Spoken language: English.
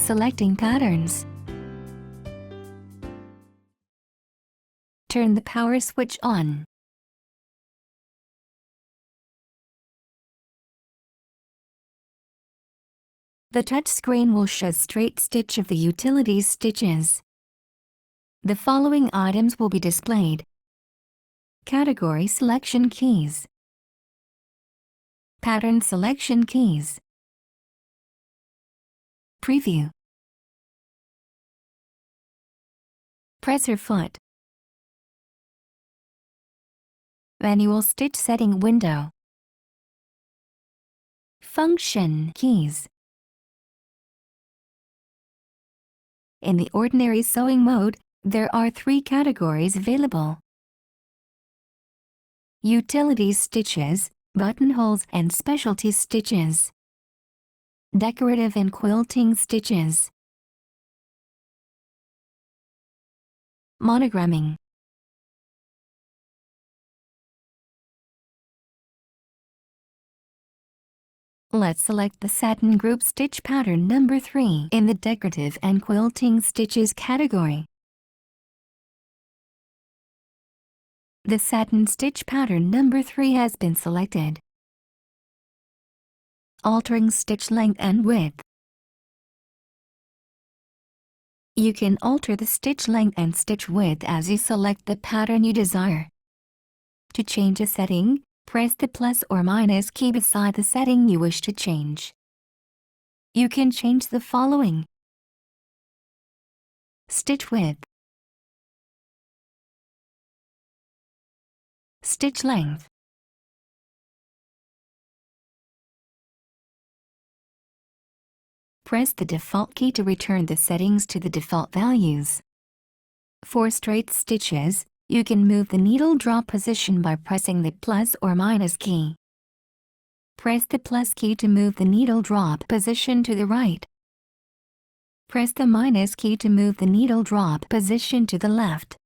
selecting patterns. Turn the power switch on. The touchscreen will show straight stitch of the utility stitches. The following items will be displayed. Category selection keys. Pattern selection keys. Preview. Presser foot. Manual stitch setting window. Function keys. In the ordinary sewing mode, there are 3 categories available: utility stitches, buttonholes and specialty stitches, decorative and quilting stitches, monogramming. Let's select the satin group stitch pattern number 3 in the decorative and quilting stitches category. The satin stitch pattern number 3 has been selected. Altering stitch length and width. You can alter the stitch length and stitch width as you select the pattern you desire. To change a setting, press the plus or minus key beside the setting you wish to change. You can change the following: stitch width, stitch length, press the default key to return the settings to the default values. For straight stitches, you can move the needle drop position by pressing the plus or minus key. Press the plus key to move the needle drop position to the right. Press the minus key to move the needle drop position to the left.